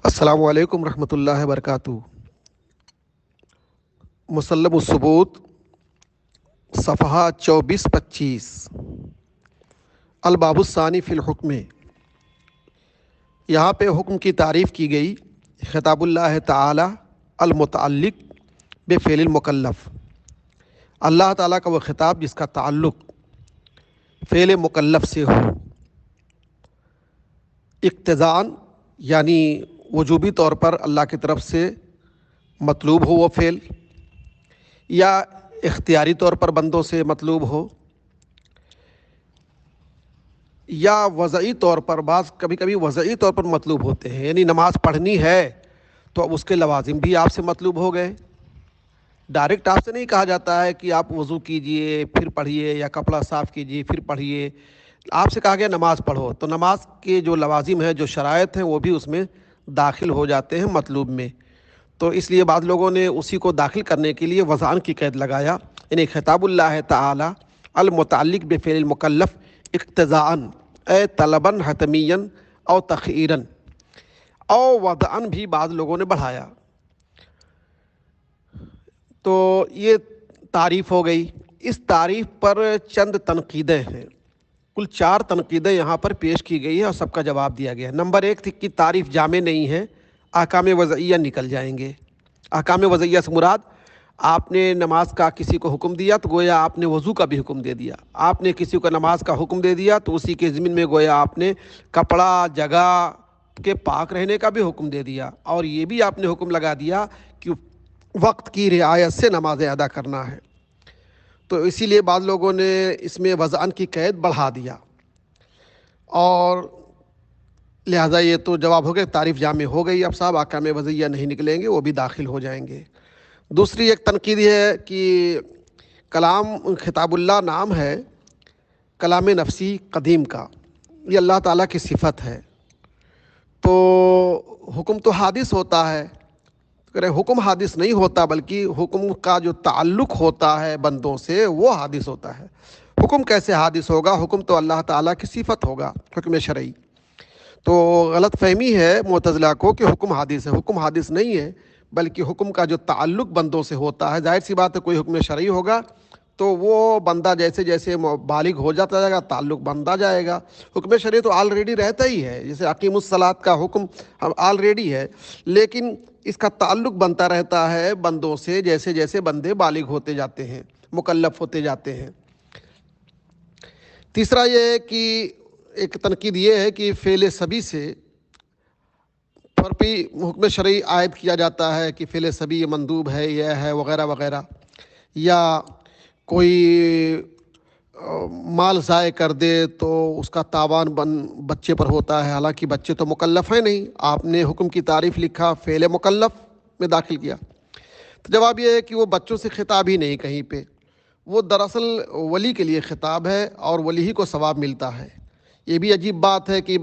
السلام علیکم ورحمۃ اللہ وبرکاتہ۔ مسلم الثبوت صفحہ 24-25 الباب الثانی فی الحکم۔ یہاں پہ حکم کی تعریف کی گئی، خطاب اللہ تعالی المتعلق بفعل المکلف، اللہ تعالیٰ کا وہ خطاب جس کا تعلق فعل مکلف سے ہو، اقتضاءً یعنی وجوبی طور پر اللہ کی طرف سے مطلوب ہو وہ فعل، یا اختیاری طور پر بندوں سے مطلوب ہو، یا وضعی طور پر، بعض کبھی کبھی وضعی طور پر مطلوب ہوتے ہیں، یعنی نماز پڑھنی ہے تو اب اس کے لوازم بھی آپ سے مطلوب ہو گئے۔ ڈائریکٹ آپ سے نہیں کہا جاتا ہے کہ آپ وضو کیجئے پھر پڑھیے، یا کپڑا صاف کیجئے پھر پڑھیے، آپ سے کہا گیا نماز پڑھو، تو نماز کے جو لوازم ہیں، جو شرائط ہیں، وہ بھی اس میں داخل ہو جاتے ہیں مطلوب میں۔ تو اس لیے بعض لوگوں نے اسی کو داخل کرنے کے لیے وضعاً کی قید لگایا، یعنی خطاب اللہ تعالی المتعلق بفعل المکلف اقتضاءً اے طلباً حتمیاً او تخیراً، او وضعاً بھی بعض لوگوں نے بڑھایا۔ تو یہ تعریف ہو گئی۔ اس تعریف پر چند تنقیدیں ہیں، کل 4 تنقیدیں یہاں پر پیش کی گئی ہیں اور سب کا جواب دیا گیا ہے۔ نمبر 1 تھی کہ تعریف جامع نہیں ہے، احکام وضعیہ نکل جائیں گے۔ احکام وضعیہ سے مراد، آپ نے نماز کا کسی کو حکم دیا تو گویا آپ نے وضو کا بھی حکم دے دیا، آپ نے کسی کو نماز کا حکم دے دیا تو اسی کے ضمن میں گویا آپ نے کپڑا جگہ کے پاک رہنے کا بھی حکم دے دیا، اور یہ بھی آپ نے حکم لگا دیا کہ وقت کی رعایت سے نمازیں ادا کرنا ہے۔ تو اسی لیے بعض لوگوں نے اس میں وضعاً کی قید بڑھا دیا، اور لہٰذا یہ تو جواب ہو گیا، تعریف جامع ہو گئی، اب صاحب احکام وضعیہ نہیں نکلیں گے، وہ بھی داخل ہو جائیں گے۔ دوسری ایک تنقید یہ ہے کہ کلام خطاب اللہ نام ہے کلام نفسی قدیم کا، یہ اللہ تعالیٰ کی صفت ہے، تو حکم تو حادث ہوتا ہے، حکم حادث نہیں ہوتا بلکہ حکم کا جو تعلق ہوتا ہے بندوں سے وہ حادث ہوتا ہے۔ حکم کیسے حادث ہوگا؟ حکم تو اللہ تعالیٰ کی صفت ہوگا، حکم شرعی۔ تو غلط فہمی ہے معتزلہ کو کہ حکم حادث ہے، حکم حادث نہیں ہے، بلکہ حکم کا جو تعلق بندوں سے ہوتا ہے۔ ظاہر سی بات ہے، کوئی حکم شرعی ہوگا تو وہ بندہ جیسے جیسے بالغ ہو جاتا جائے گا تعلق بنتا جائے گا۔ حکم شرعی تو آلریڈی رہتا ہی ہے، جیسے اقیم الصلاۃ کا حکم آلریڈی ہے، لیکن اس کا تعلق بنتا رہتا ہے بندوں سے جیسے جیسے بندے بالغ ہوتے جاتے ہیں، مکلف ہوتے جاتے ہیں۔ تیسرا یہ ہے کہ ایک تنقید یہ ہے کہ فعل صبی سے پھر حکم شرعی عائد کیا جاتا ہے کہ فعل صبی یہ مندوب ہے، یہ ہے وغیرہ وغیرہ، یا کوئی مال ضائع کر دے تو اس کا تاوان بچے پر ہوتا ہے، حالانکہ بچے تو مکلف ہیں نہیں، آپ نے حکم کی تعریف لکھا فعل مکلف میں داخل کیا۔ تو جواب یہ ہے کہ وہ بچوں سے خطاب ہی نہیں کہیں پہ، وہ دراصل ولی کے لیے خطاب ہے اور ولی ہی کو ثواب ملتا ہے۔ یہ بھی عجیب بات ہے کہ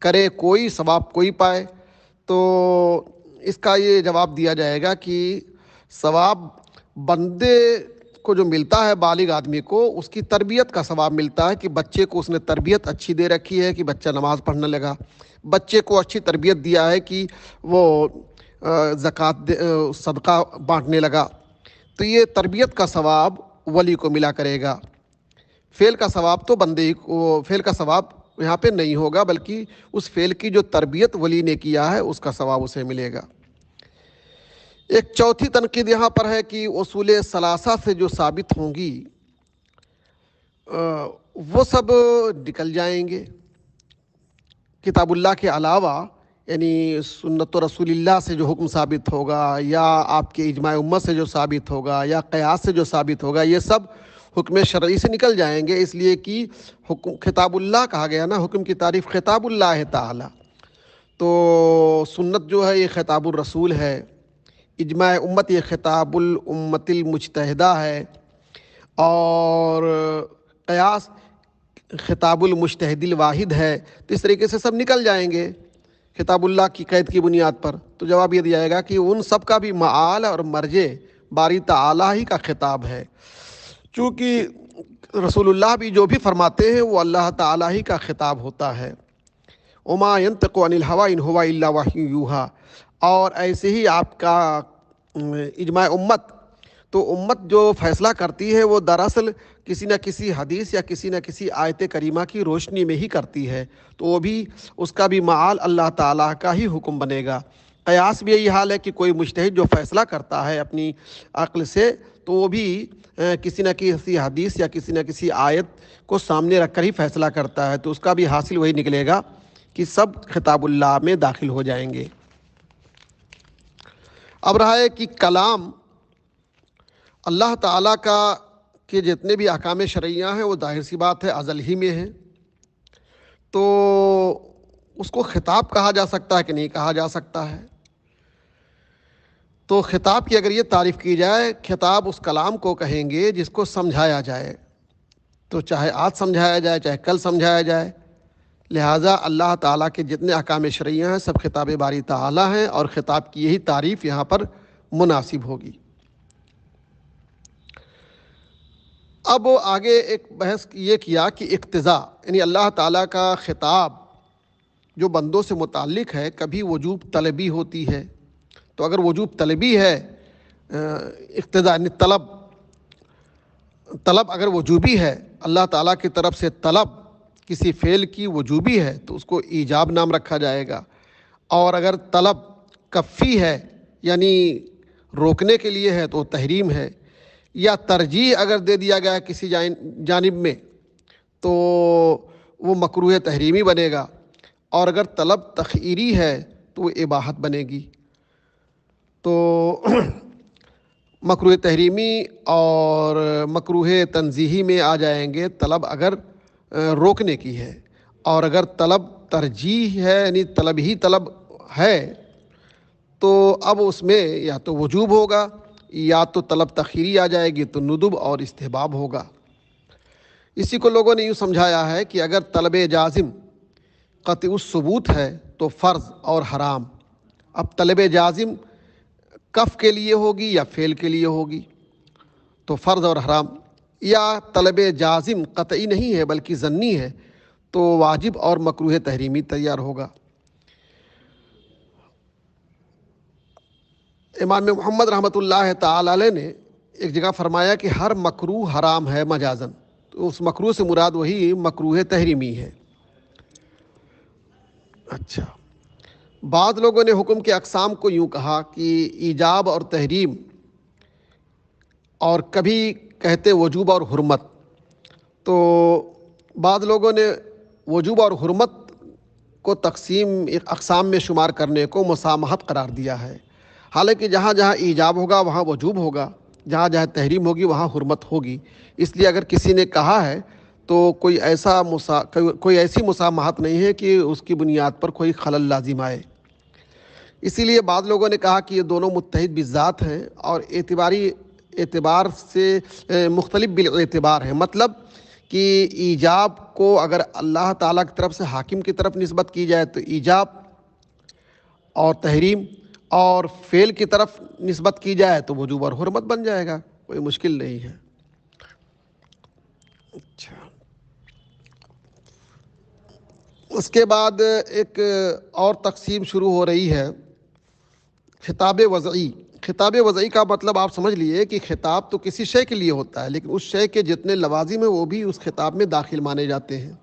کرے کوئی ثواب کوئی پائے، تو اس کا یہ جواب دیا جائے گا کہ ثواب بندے کو جو ملتا ہے بالغ آدمی کو، اس کی تربیت کا ثواب ملتا ہے کہ بچے کو اس نے تربیت اچھی دے رکھی ہے کہ بچہ نماز پڑھنے لگا، بچے کو اچھی تربیت دیا ہے کہ وہ زکوٰۃ صدقہ بانٹنے لگا، تو یہ تربیت کا ثواب ولی کو ملا کرے گا۔ فعل کا ثواب تو بندے کو، فعل کا ثواب یہاں پہ نہیں ہوگا، بلکہ اس فعل کی جو تربیت ولی نے کیا ہے اس کا ثواب اسے ملے گا۔ ایک چوتھی تنقید یہاں پر ہے کہ اصول ثلاثہ سے جو ثابت ہوں گی وہ سب نکل جائیں گے، کتاب اللہ کے علاوہ، یعنی سنت و رسول اللہ سے جو حکم ثابت ہوگا، یا آپ کے اجماع امت سے جو ثابت ہوگا، یا قیاس سے جو ثابت ہوگا، یہ سب حکم شرعی سے نکل جائیں گے، اس لیے کہ حکم خطاب اللہ کہا گیا نا، حکم کی تعریف خطاب اللہ تعالی، تو سنت جو ہے یہ خطاب الرسول ہے، اجماع امت یہ خطاب الامت المجتہدہ ہے، اور قیاس خطاب المجتہد الواحد ہے۔ تو اس طریقے سے سب نکل جائیں گے خطاب اللہ کی قید کی بنیاد پر۔ تو جواب یہ دیا جائے گا کہ ان سب کا بھی معال اور مرجع باری تعالیٰ ہی کا خطاب ہے، چونکہ رسول اللہ بھی جو بھی فرماتے ہیں وہ اللہ تعالیٰ ہی کا خطاب ہوتا ہے، وما ينطق عن الهوى ان هو الا وحی یوحی، اور ایسے ہی آپ کا اجماع امت، تو امت جو فیصلہ کرتی ہے وہ دراصل کسی نہ کسی حدیث یا کسی نہ کسی آیت کریمہ کی روشنی میں ہی کرتی ہے، تو وہ بھی اس کا بھی معال اللہ تعالیٰ کا ہی حکم بنے گا۔ قیاس بھی یہی حال ہے کہ کوئی مجتہد جو فیصلہ کرتا ہے اپنی عقل سے، تو وہ بھی کسی نہ کسی حدیث یا کسی نہ کسی آیت کو سامنے رکھ کر ہی فیصلہ کرتا ہے، تو اس کا بھی حاصل وہی نکلے گا کہ سب خطاب اللہ میں داخل ہو جائیں گے۔ اب رہا ہے کہ کلام اللہ تعالیٰ کا کے جتنے بھی احکام شرعیہ ہیں وہ ظاہر سی بات ہے ازل ہی میں ہیں، تو اس کو خطاب کہا جا سکتا ہے کہ نہیں کہا جا سکتا ہے؟ تو خطاب کی اگر یہ تعریف کی جائے، خطاب اس کلام کو کہیں گے جس کو سمجھایا جائے، تو چاہے آج سمجھایا جائے چاہے کل سمجھایا جائے، لہٰذا اللہ تعالیٰ کے جتنے احکام شرعیہ ہیں سب خطاب باری تعالیٰ ہیں، اور خطاب کی یہی تعریف یہاں پر مناسب ہوگی۔ اب آگے ایک بحث یہ کیا کہ اقتضاء، یعنی اللہ تعالیٰ کا خطاب جو بندوں سے متعلق ہے کبھی وجوب طلبی ہوتی ہے، تو اگر وجوب طلبی ہے، اقتضاء یعنی طلب اگر وجوبی ہے، اللہ تعالیٰ کی طرف سے طلب کسی فعل کی وجوبی ہے تو اس کو ایجاب نام رکھا جائے گا، اور اگر طلب کفی ہے یعنی روکنے کے لیے ہے تو تحریم ہے، یا ترجیح اگر دے دیا گیا ہے کسی جانب میں تو وہ مکروہ تحریمی بنے گا، اور اگر طلب تخیری ہے تو وہ اباحت بنے گی۔ تو مکروہ تحریمی اور مکروہ تنزیہی میں آ جائیں گے طلب اگر روکنے کی ہے، اور اگر طلب ترجیح ہے یعنی طلب ہی طلب ہے تو اب اس میں یا تو وجوب ہوگا یا تو طلب تخیری آ جائے گی تو ندب اور استحباب ہوگا۔ اسی کو لوگوں نے یوں سمجھایا ہے کہ اگر طلب جازم قطع الثبوت ہے تو فرض اور حرام، اب طلب جازم کف کے لیے ہوگی یا فعل کے لیے ہوگی تو فرض اور حرام، یا طلب جازم قطعی نہیں ہے بلکہ ظنی ہے تو واجب اور مکروہ تحریمی تیار ہوگا۔ امام محمد رحمۃ اللہ تعالی علیہ نے ایک جگہ فرمایا کہ ہر مکروہ حرام ہے مجازن، تو اس مکروہ سے مراد وہی مکروہ تحریمی ہے۔ اچھا، بعض لوگوں نے حکم کے اقسام کو یوں کہا کہ ایجاب اور تحریم، اور کبھی کہتے وجوب اور حرمت، تو بعض لوگوں نے وجوب اور حرمت کو تقسیم اقسام میں شمار کرنے کو مسامحت قرار دیا ہے، حالانکہ جہاں جہاں ایجاب ہوگا وہاں وجوب ہوگا، جہاں جہاں تحریم ہوگی وہاں حرمت ہوگی، اس لیے اگر کسی نے کہا ہے تو کوئی ایسی مسامحت نہیں ہے کہ اس کی بنیاد پر کوئی خلل لازم آئے۔ اسی لیے بعض لوگوں نے کہا کہ یہ دونوں متحد بالذات ہیں اور اعتبار سے مختلف بالاعتبار ہیں، مطلب کہ ایجاب کو اگر اللہ تعالیٰ کی طرف سے حاکم کی طرف نسبت کی جائے تو ایجاب اور تحریم، اور فعل کی طرف نسبت کی جائے تو وجوب اور حرمت بن جائے گا، کوئی مشکل نہیں ہے۔ اچھا، اس کے بعد ایک اور تقسیم شروع ہو رہی ہے، خطاب وضعی۔ خطاب وضعی کا مطلب آپ سمجھ لیے کہ خطاب تو کسی شے کے لیے ہوتا ہے لیکن اس شے کے جتنے لوازم ہیں وہ بھی اس خطاب میں داخل مانے جاتے ہیں۔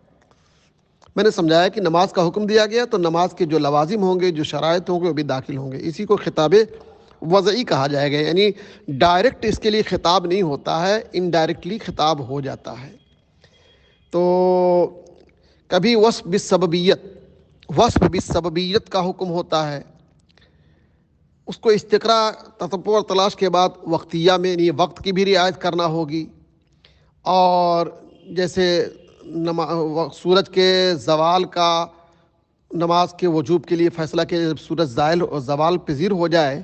میں نے سمجھایا کہ نماز کا حکم دیا گیا تو نماز کے جو لوازم ہوں گے، جو شرائط ہوں گے وہ بھی داخل ہوں گے، اسی کو خطاب وضعی کہا جائے گا، یعنی ڈائریکٹ اس کے لیے خطاب نہیں ہوتا ہے، انڈائریکٹلی خطاب ہو جاتا ہے۔ تو کبھی وصف بالسببیت کا حکم ہوتا ہے، اس کو استقرا تتبع اور تلاش کے بعد وقتیہ میں یعنی وقت کی بھی رعایت کرنا ہوگی، اور جیسے سورج کے زوال کا نماز کے وجوب کے لیے فیصلہ کہ جب سورج زائل اور زوال پذیر ہو جائے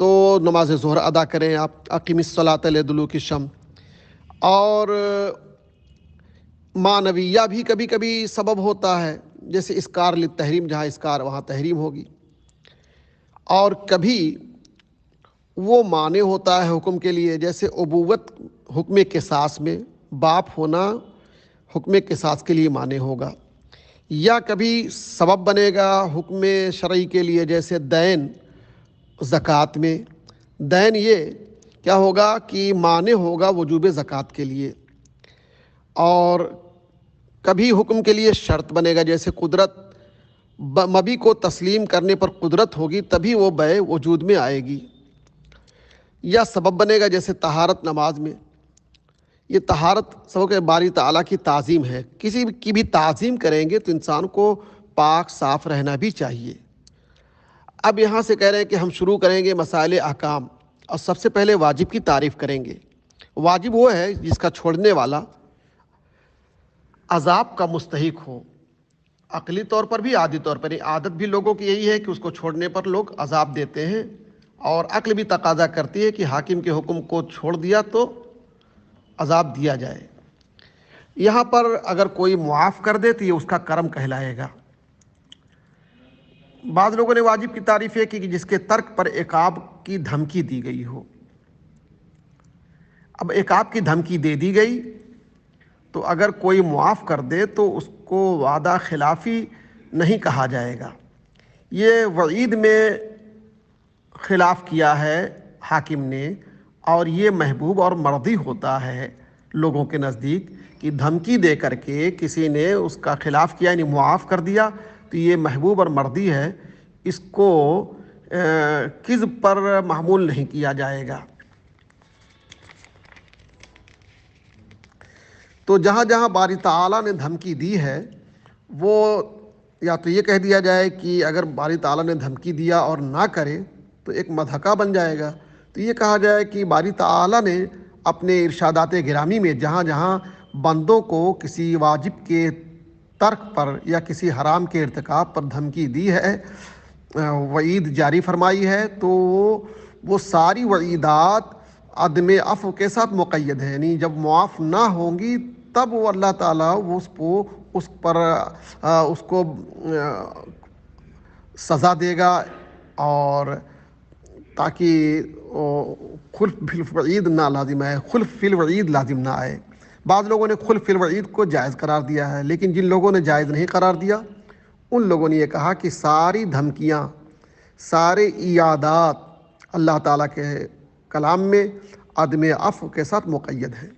تو نماز ظہر ادا کریں آپ، اقیم الصلاۃ لدلوک الشمس، اور معنویہ بھی کبھی کبھی سبب ہوتا ہے، جیسے اسکار للتحریم، جہاں اسکار وہاں تحریم ہوگی، اور کبھی وہ معنی ہوتا ہے حکم کے لیے، جیسے ابوت حکم قصاص میں باپ ہونا حکم قصاص کے لیے معنی ہوگا، یا کبھی سبب بنے گا حکم شرعی کے لیے، جیسے دین زکوٰۃ میں دین یہ کیا ہوگا کہ مانع ہوگا وجوب زکوٰۃ کے لیے، اور کبھی حکم کے لیے شرط بنے گا، جیسے قدرت مبی کو تسلیم کرنے پر قدرت ہوگی تبھی وہ بیع وجود میں آئے گی، یا سبب بنے گا جیسے طہارت نماز میں۔ یہ طہارت سب کے باری تعالیٰ کی تعظیم ہے، کسی کی بھی تعظیم کریں گے تو انسان کو پاک صاف رہنا بھی چاہیے۔ اب یہاں سے کہہ رہے ہیں کہ ہم شروع کریں گے مسائل احکام، اور سب سے پہلے واجب کی تعریف کریں گے۔ واجب وہ ہے جس کا چھوڑنے والا عذاب کا مستحق ہو، عقلی طور پر بھی عادی طور پر۔ عادت بھی لوگوں کی یہی ہے کہ اس کو چھوڑنے پر لوگ عذاب دیتے ہیں، اور عقل بھی تقاضا کرتی ہے کہ حاکم کے حکم کو چھوڑ دیا تو عذاب دیا جائے۔ یہاں پر اگر کوئی معاف کر دے تو یہ اس کا کرم کہلائے گا۔ بعض لوگوں نے واجب کی تعریف یہ کی کہ جس کے ترک پر عقاب کی دھمکی دی گئی ہو۔ اب عقاب کی دھمکی دے دی گئی تو اگر کوئی معاف کر دے تو اس کو وعدہ خلافی نہیں کہا جائے گا۔ یہ وعید میں خلاف کیا ہے حاکم نے، اور یہ محبوب اور مرضی ہوتا ہے لوگوں کے نزدیک کہ دھمکی دے کر کے کسی نے اس کا خلاف کیا، یعنی معاف کر دیا، تو یہ محبوب اور مرضی ہے، اس کو کذب پر محمول نہیں کیا جائے گا۔ تو جہاں جہاں باری تعالیٰ نے دھمکی دی ہے وہ یا تو یہ کہہ دیا جائے کہ اگر باری تعالیٰ نے دھمکی دیا اور نہ کرے تو ایک مضحکہ بن جائے گا، تو یہ کہا جائے کہ باری تعالیٰ نے اپنے ارشادات گرامی میں جہاں جہاں بندوں کو کسی واجب کے ترک پر یا کسی حرام کے ارتکاب پر دھمکی دی ہے، وعید جاری فرمائی ہے، تو وہ ساری وعیدات عدم عفو کے ساتھ مقید ہیں، یعنی جب معاف نہ ہوں گی تب وہ اللہ تعالیٰ اس کو سزا دے گا، اور تاکہ خلف فی الوعید نہ لازم آئے، خلف فی الوعید لازم نہ آئے۔ بعض لوگوں نے خلف فی الوعید کو جائز قرار دیا ہے، لیکن جن لوگوں نے جائز نہیں قرار دیا ان لوگوں نے یہ کہا کہ ساری دھمکیاں، سارے ایادات اللہ تعالیٰ کے کلام میں عدم عفو کے ساتھ مقید ہیں۔